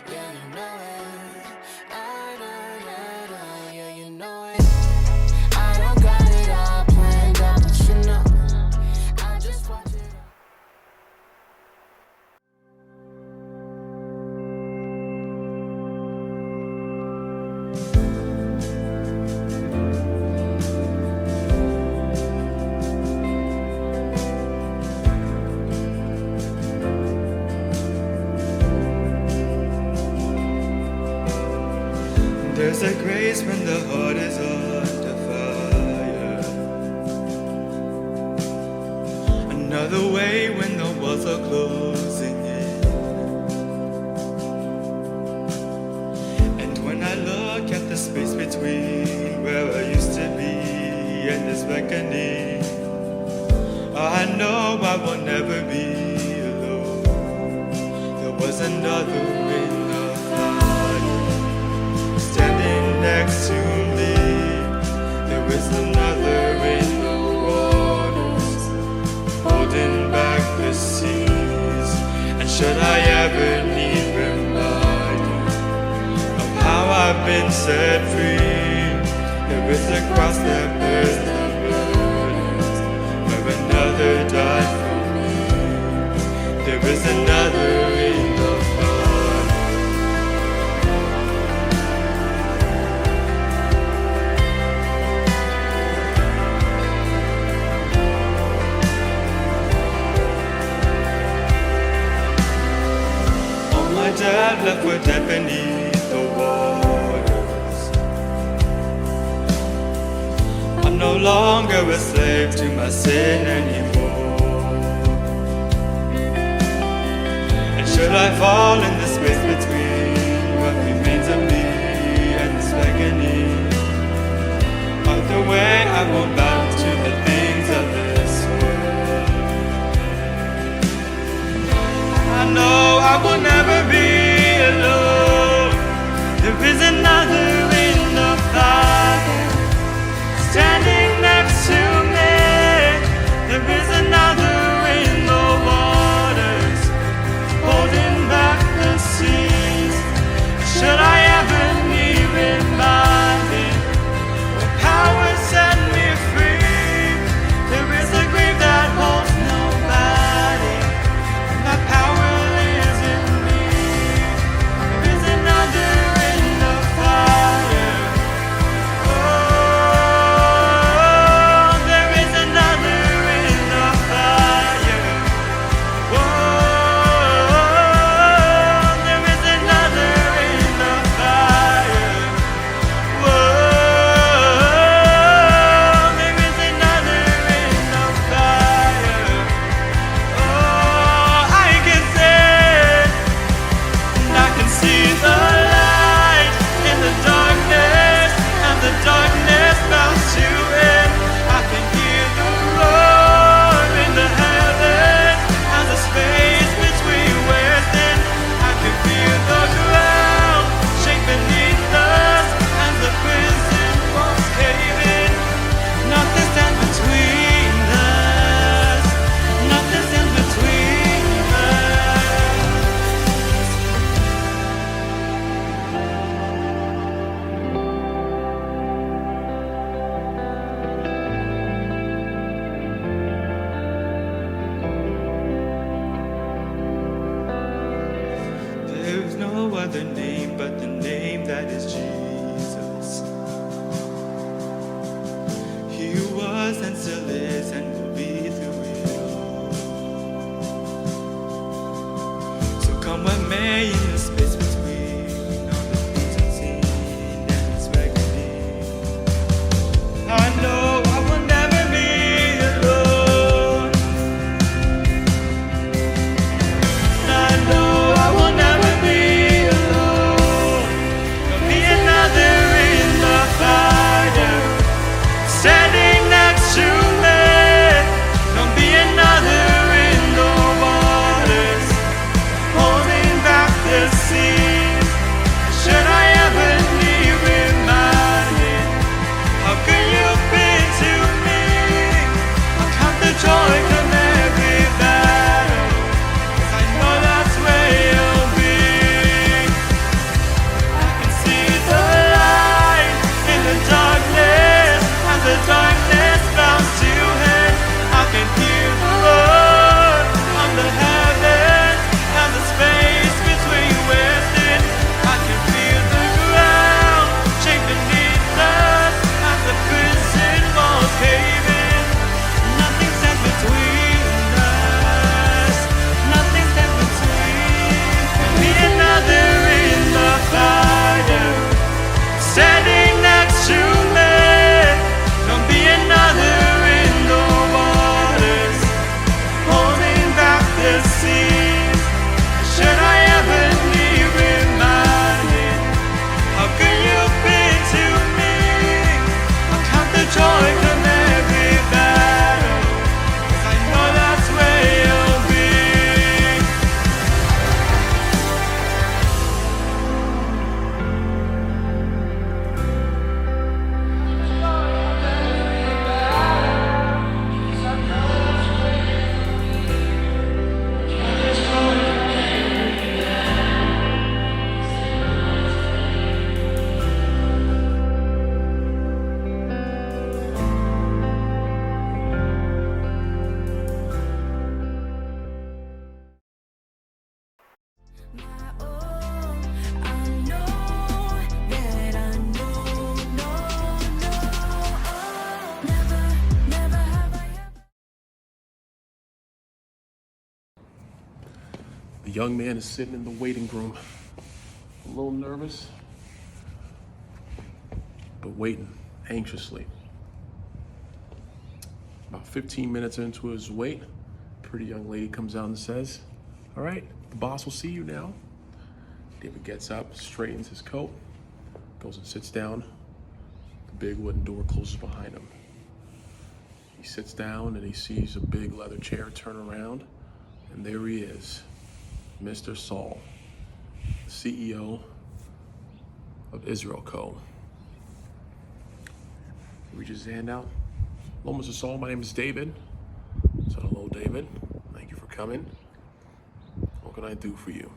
Yeah, you know it. Yeah, you know it. I don't got it all planned out, but you know, I just watch it. There's a grace when the heart is under fire. Another way when the walls are closing in. And when I look at the space between where I used to be and this reckoning, I know I will never be alone. There was another in the fire standing next to me. There is another in the waters holding back the seas. And should I ever need reminding of how I've been set free, there is a cross that bears the burdens where another died for me. There is another in the fire. My dad left for dead beneath the waters. I'm no longer a slave to my sin anymore. And should I fall in the space between what remains of me and this agony, either way I won't bow to the things of this world. I know I will never be alone. There is another in the fire standing next to me. There is another in the waters holding back the seas. Should I ever need reminding what power set me free? There is a grave that holds nobody, and that power lives in me. There is another in the fire. Oh, there is another in the fire. Oh, there is another in the fire. Oh, there is another in the fire. Oh, I can say, and I can see the light in the darkness, and the darkness bows to it. I can hear the roar in the heavens as the space between wears thin. I can feel the ground shake beneath us as the prison walls cave in. Nothing stands between us. Nothing stands between us. There is no other name but the name that is Jesus. He who was and still is and will be through it all. So come what may in the space between all the things unseen and its reckoning, I know I will never be alone. I know I will never be alone. There'll be another in the fire standing next to me. There'll be another in the waters holding back the sea. young man is sitting in the waiting room, a little nervous, but waiting anxiously. About 15 minutes into his wait, a pretty young lady comes out and says, "All right, the boss will see you now." David gets up, straightens his coat, goes and sits down. The big wooden door closes behind him. He sits down and he sees a big leather chair turn around, and there he is, Mr. Sewell, the CEO of Israel Co. He reaches his hand out. "Hello, Mr. Sewell, my name is David." I said, "Hello, David. Thank you for coming. What can I do for you?"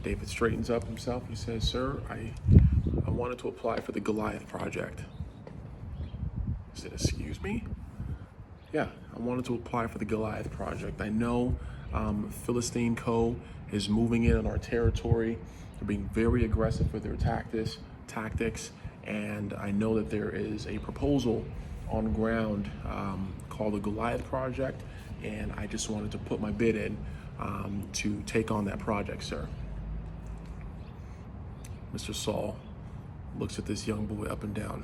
David straightens up himself. He says, "Sir, I wanted to apply for the Goliath project." I said, "Excuse me?" "Yeah, I wanted to apply for the Goliath project. I know Philistine Co. is moving in on our territory. They're being very aggressive with their tactics, and I know that there is a proposal on ground called the Goliath project, and I just wanted to put my bid in to take on that project, sir." Mr. Sewell looks at this young boy up and down.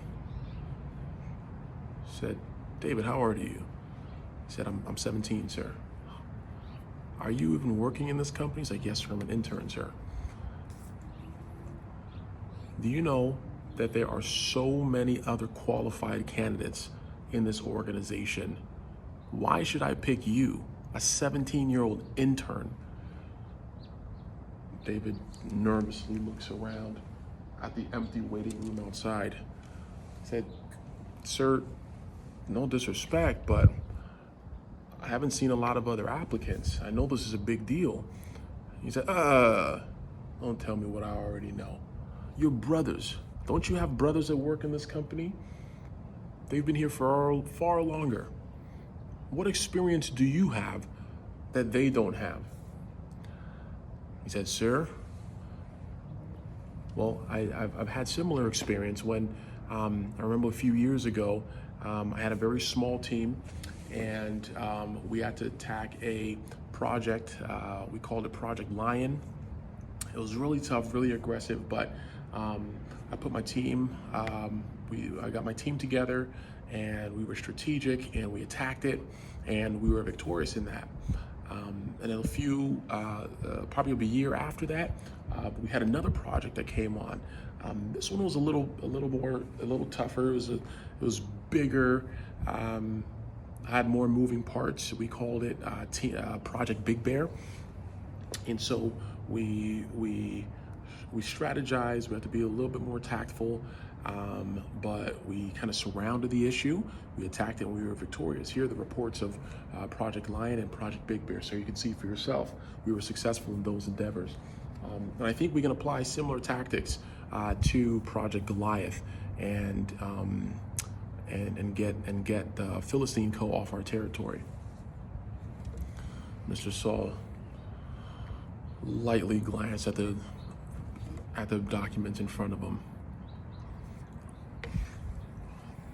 Said, "David, how old are you?" He said, I'm 17, sir." "Are you even working in this company?" He's like, "Yes, sir, I'm an intern, sir." "Do you know that there are so many other qualified candidates in this organization? Why should I pick you, a 17-year-old intern?" David nervously looks around at the empty waiting room outside. He said, "Sir, no disrespect, but I haven't seen a lot of other applicants. I know this is a big deal." He said, "Don't tell me what I already know. Your brothers, don't you have brothers that work in this company? They've been here for far longer. What experience do you have that they don't have?" He said, "Sir, well, I've had similar experience when I remember a few years ago, I had a very small team, and we had to attack a project. We called it Project Lion. It was really tough, really aggressive, but I put my team, I got my team together, and we were strategic, and we attacked it, and we were victorious in that. And then probably a year after that, we had another project that came on. This one was a little tougher. It was bigger. Had more moving parts. We called it Project Big Bear. And so we strategized. We had to be a little bit more tactful, but we kind of surrounded the issue. We attacked it, and we were victorious. Here are the reports of Project Lion and Project Big Bear, so you can see for yourself. We were successful in those endeavors. And I think we can apply similar tactics to Project Goliath and get the Philistine Co. off our territory. Mr. Sewell lightly glanced at the documents in front of him.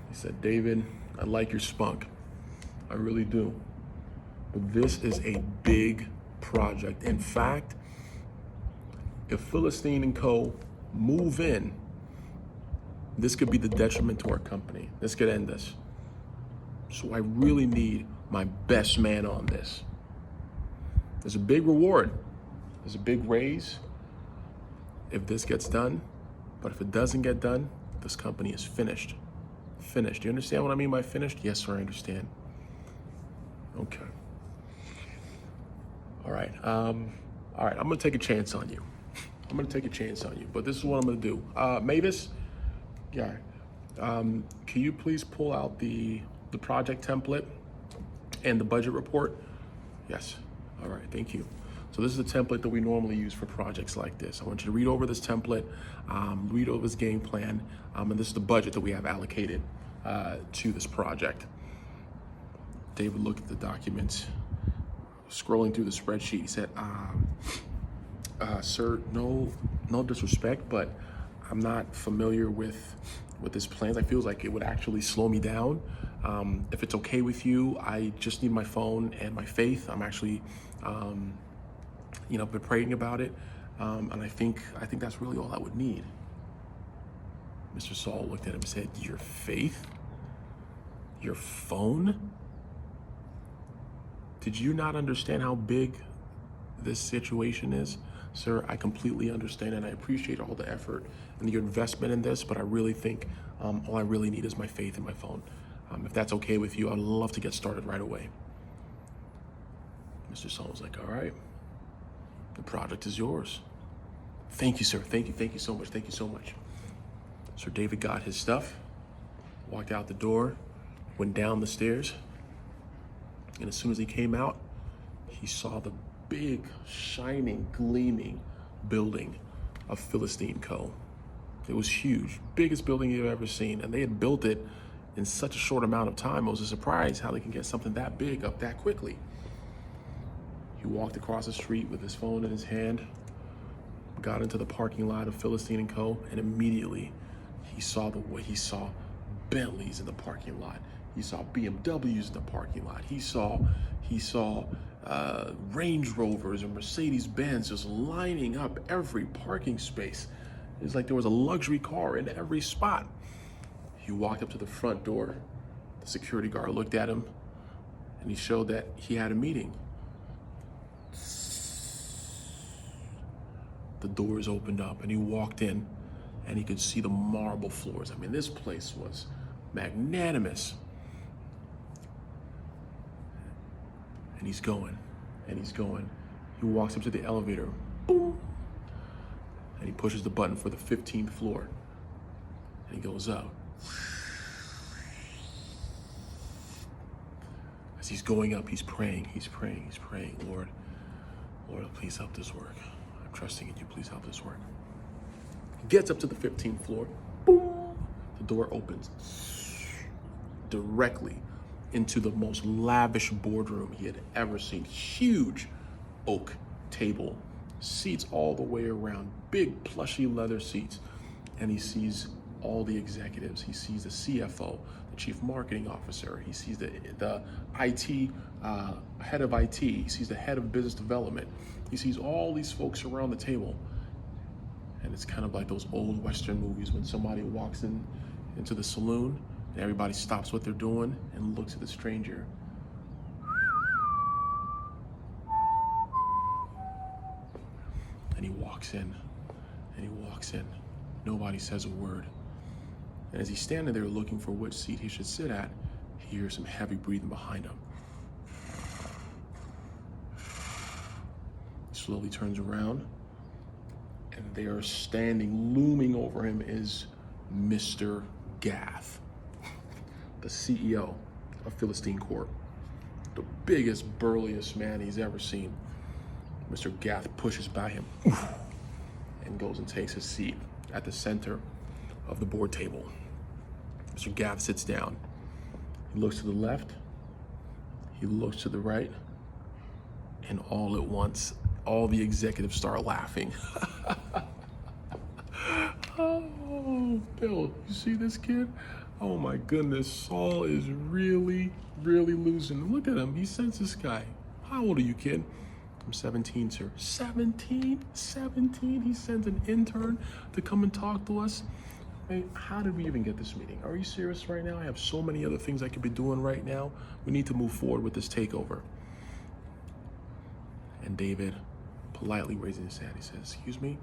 He said, "David, I like your spunk. I really do. But this is a big project. In fact, if Philistine and Co. move in, this could be the detriment to our company. This could end us. So I really need my best man on this. There's a big reward. There's a big raise if this gets done. But if it doesn't get done, this company is finished. Finished. Do you understand what I mean by finished?" "Yes, sir, I understand." "Okay. All right. I'm gonna take a chance on you. But this is what I'm gonna do. Mavis, yeah. Can you please pull out the project template and the budget report?" "Yes." "All right, thank you. So this is the template that we normally use for projects like this. I want you to read over this template, read over this game plan, and this is the budget that we have allocated to this project." David looked at the documents, scrolling through the spreadsheet. He said, "Sir, no disrespect, but I'm not familiar with this plan. I feel like it would actually slow me down. If it's okay with you, I just need my phone and my faith. I'm actually, been praying about it, and I think that's really all I would need. Mr. Saul looked at him and said, "Your faith? Your phone? Did you not understand how big this situation is?" "Sir, I completely understand, and I appreciate all the effort and your investment in this, but I really think all I really need is my faith and my phone. If that's okay with you, I'd love to get started right away." Mr. Saul was like, "All right, the project is yours." "Thank you, sir. Thank you so much. Thank you so much." Sir David got his stuff, walked out the door, went down the stairs, and as soon as he came out, he saw the big, shining, gleaming building of Philistine Co. It was huge, biggest building you've ever seen, and they had built it in such a short amount of time. It was a surprise how they can get something that big up that quickly. He walked across the street with his phone in his hand, got into the parking lot of Philistine & Co., and immediately he saw Bentleys in the parking lot. He saw BMWs in the parking lot. He saw Range Rovers and Mercedes-Benz just lining up every parking space. It was like there was a luxury car in every spot. He walked up to the front door. The security guard looked at him, and he showed that he had a meeting. The doors opened up, and he walked in, and he could see the marble floors. I mean, this place was magnanimous. And he's going, and he's going. He walks up to the elevator, boom, and he pushes the button for the 15th floor, and he goes up. As he's going up, he's praying, Lord, please help this work. I'm trusting in you, please help this work. He gets up to the 15th floor, boom, the door opens directly into the most lavish boardroom he had ever seen. Huge oak table, seats all the way around, big plushy leather seats, and he sees all the executives. He sees the CFO, the chief marketing officer. He sees the IT, head of IT. He sees the head of business development. He sees all these folks around the table. And it's kind of like those old Western movies when somebody walks into the saloon and everybody stops what they're doing and looks at the stranger. And he walks in, Nobody says a word. And as he's standing there looking for which seat he should sit at, he hears some heavy breathing behind him. He slowly turns around, and there standing, looming over him, is Mr. Gath, the CEO of Philistine Corp, the biggest, burliest man he's ever seen. Mr. Gath pushes by him and goes and takes his seat at the center of the board table. Mr. Gath sits down. He looks to the left, he looks to the right, and all at once, all the executives start laughing. "Oh, Bill, you see this kid? Oh my goodness, Saul is really, really losing. Look at him, he sends this guy. How old are you, kid?" "I'm 17, sir." 17? 17? He sends an intern to come and talk to us? Hey, how did we even get this meeting? Are you serious right now? I have so many other things I could be doing right now. We need to move forward with this takeover. And David, politely raising his hand, he says, "Excuse me,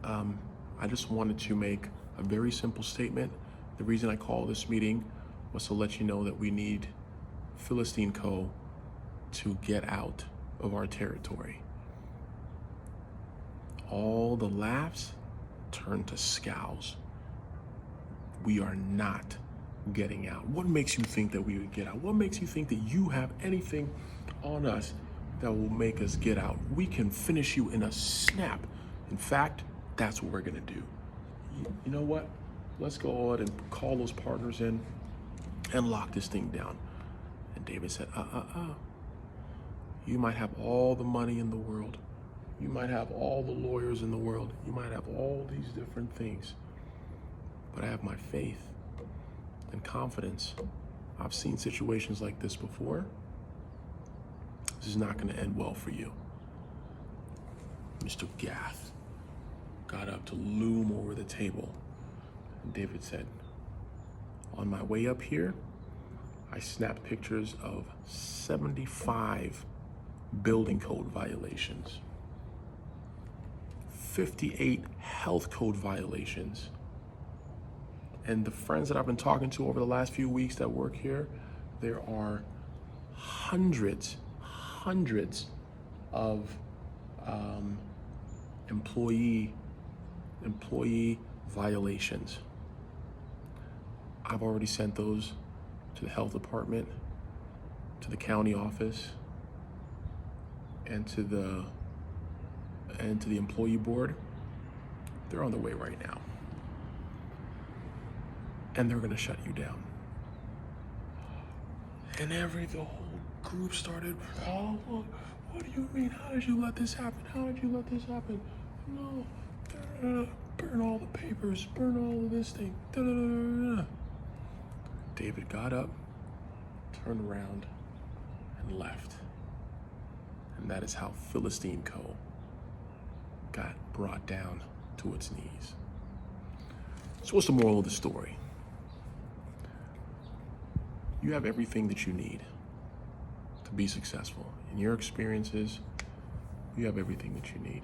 I just wanted to make a very simple statement. The reason I called this meeting was to let you know that we need Philistine Co. to get out of our territory." All the laughs turned to scowls. "We are not getting out. What makes you think that we would get out? What makes you think that you have anything on us that will make us get out? We can finish you in a snap. In fact, that's what we're gonna do. You know what? Let's go ahead and call those partners in and lock this thing down." And David said, You might have all the money in the world. You might have all the lawyers in the world. You might have all these different things. But I have my faith. and confidence. I've seen situations like this before. This is not going to end well for you. Mr. Gath got up to loom over the table, and David said, on my way up here, I snapped pictures of 75 building code violations, 58 health code violations. And the friends that I've been talking to over the last few weeks that work here, there are hundreds of employee violations. I've already sent those to the health department, to the county office, and to the employee board. They're on the way right now. And they're gonna shut you down. And the whole group started, oh, what do you mean? How did you let this happen? How did you let this happen? No, burn all the papers, burn all of this thing. David got up, turned around, and left. And that is how Philistine Co. got brought down to its knees. So what's the moral of the story? You have everything that you need to be successful. In your experiences, you have everything that you need.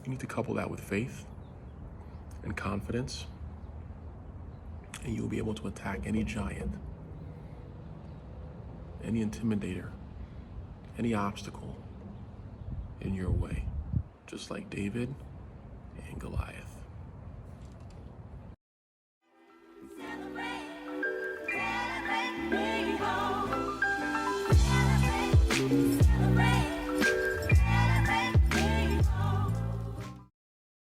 You need to couple that with faith and confidence, and you'll be able to attack any giant, any intimidator, any obstacle in your way, just like David and Goliath.